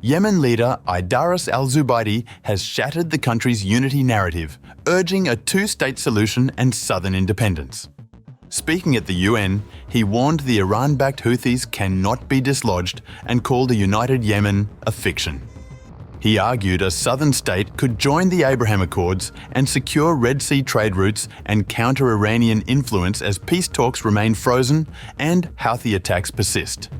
Yemen leader Aidarous al-Zubaidi has shattered the country's unity narrative, urging a two-state solution and southern independence. Speaking at the UN, he warned the Iran-backed Houthis cannot be dislodged and called a united Yemen a fiction. He argued a southern state could join the Abraham Accords and secure Red Sea trade routes and counter Iranian influence as peace talks remain frozen and Houthi attacks persist.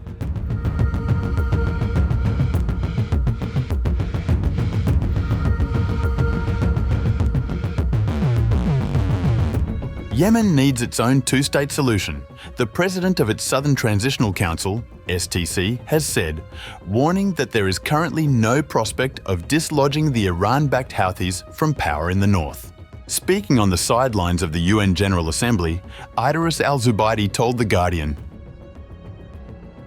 Yemen needs its own two-state solution, the president of its Southern Transitional Council, STC, has said, warning that there is currently no prospect of dislodging the Iran-backed Houthis from power in the north. Speaking on the sidelines of the UN General Assembly, Aidarous al-Zubaidi told The Guardian,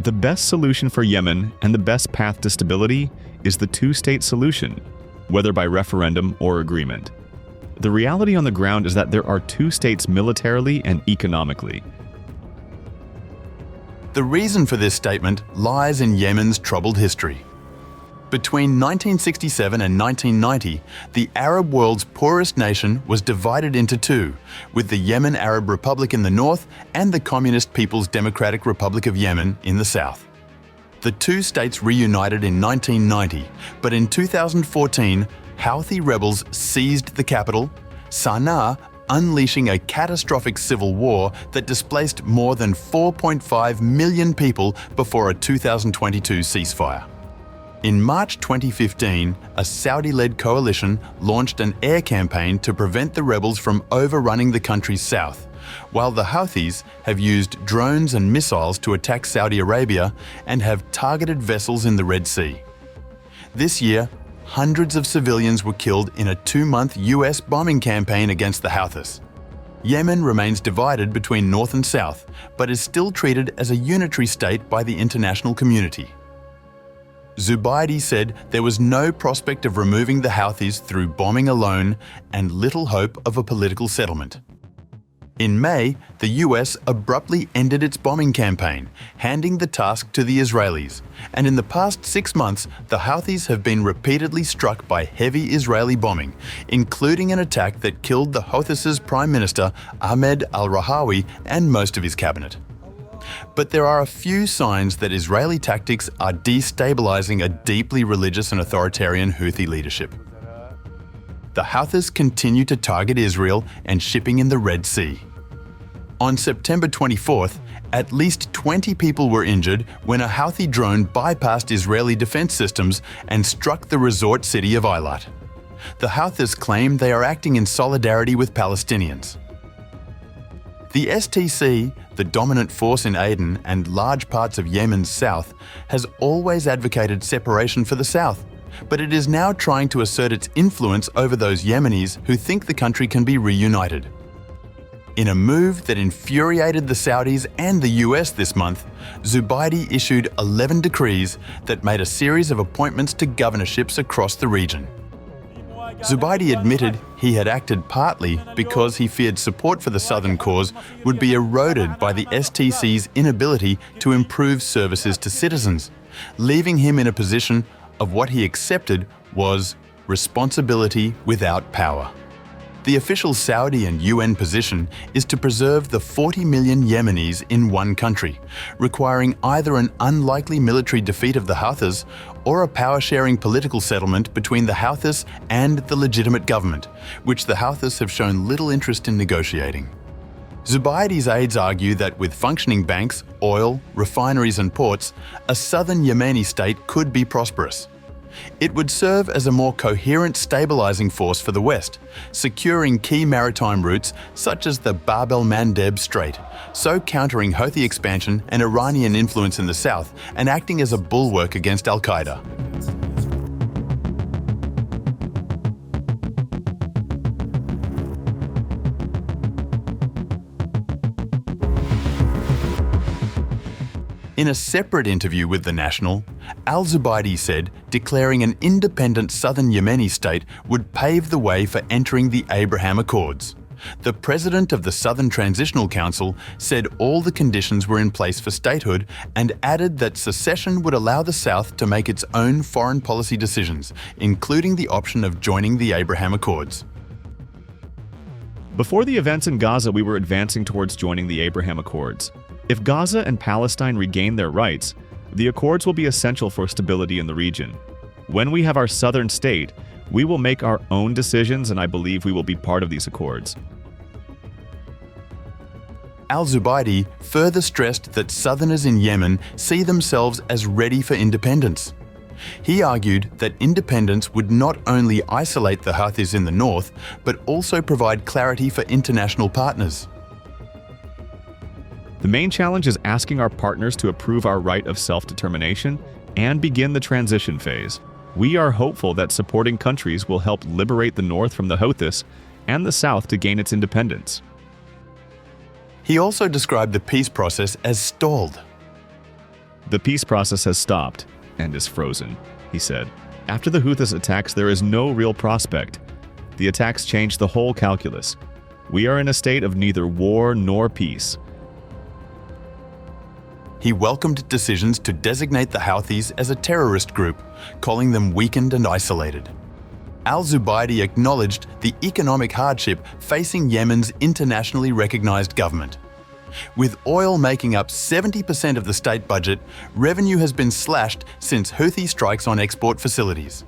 "The best solution for Yemen and the best path to stability is the two-state solution, whether by referendum or agreement. The reality on the ground is that there are two states militarily and economically." The reason for this statement lies in Yemen's troubled history. Between 1967 and 1990, the Arab world's poorest nation was divided into two, with the Yemen Arab Republic in the north and the Communist People's Democratic Republic of Yemen in the south. The two states reunited in 1990, but in 2014, Houthi rebels seized the capital, Sana'a, unleashing a catastrophic civil war that displaced more than 4.5 million people before a 2022 ceasefire. In March 2015, a Saudi-led coalition launched an air campaign to prevent the rebels from overrunning the country's south, while the Houthis have used drones and missiles to attack Saudi Arabia and have targeted vessels in the Red Sea. This year, hundreds of civilians were killed in a 2-month US bombing campaign against the Houthis. Yemen remains divided between north and south, but is still treated as a unitary state by the international community. Zubaidi said there was no prospect of removing the Houthis through bombing alone and little hope of a political settlement. In May, the US abruptly ended its bombing campaign, handing the task to the Israelis, and in the past 6 months, the Houthis have been repeatedly struck by heavy Israeli bombing, including an attack that killed the Houthis' Prime Minister Ahmed al-Rahawi and most of his cabinet. But there are a few signs that Israeli tactics are destabilizing a deeply religious and authoritarian Houthi leadership. The Houthis continue to target Israel and shipping in the Red Sea. On September 24th, at least 20 people were injured when a Houthi drone bypassed Israeli defense systems and struck the resort city of Eilat. The Houthis claim they are acting in solidarity with Palestinians. The STC, the dominant force in Aden and large parts of Yemen's south, has always advocated separation for the south, but it is now trying to assert its influence over those Yemenis who think the country can be reunited. In a move that infuriated the Saudis and the US this month, Zubaidi issued 11 decrees that made a series of appointments to governorships across the region. Zubaidi admitted he had acted partly because he feared support for the southern cause would be eroded by the STC's inability to improve services to citizens, leaving him in a position of what he accepted was responsibility without power. The official Saudi and UN position is to preserve the 40 million Yemenis in one country, requiring either an unlikely military defeat of the Houthis or a power-sharing political settlement between the Houthis and the legitimate government, which the Houthis have shown little interest in negotiating. Zubaidi's aides argue that with functioning banks, oil, refineries and ports, a southern Yemeni state could be prosperous. It would serve as a more coherent stabilizing force for the West, securing key maritime routes such as the Bab el-Mandeb Strait, so countering Houthi expansion and Iranian influence in the south and acting as a bulwark against al-Qaeda. In a separate interview with The National, al-Zubaidi said declaring an independent southern Yemeni state would pave the way for entering the Abraham Accords. The president of the Southern Transitional Council said all the conditions were in place for statehood and added that secession would allow the South to make its own foreign policy decisions, including the option of joining the Abraham Accords. Before the events in Gaza, we were advancing towards joining the Abraham Accords. If Gaza and Palestine regain their rights, the Accords will be essential for stability in the region. When we have our southern state, we will make our own decisions, and I believe we will be part of these accords. Al-Zubaidi further stressed that southerners in Yemen see themselves as ready for independence. He argued that independence would not only isolate the Houthis in the north, but also provide clarity for international partners. The main challenge is asking our partners to approve our right of self-determination and begin the transition phase. We are hopeful that supporting countries will help liberate the north from the Houthis and the south to gain its independence. He also described the peace process as stalled. The peace process has stopped and is frozen, he said. After the Houthis attacks, there is no real prospect. The attacks changed the whole calculus. We are in a state of neither war nor peace. He welcomed decisions to designate the Houthis as a terrorist group, calling them weakened and isolated. Al-Zubaidi acknowledged the economic hardship facing Yemen's internationally recognized government. With oil making up 70% of the state budget, revenue has been slashed since Houthi strikes on export facilities.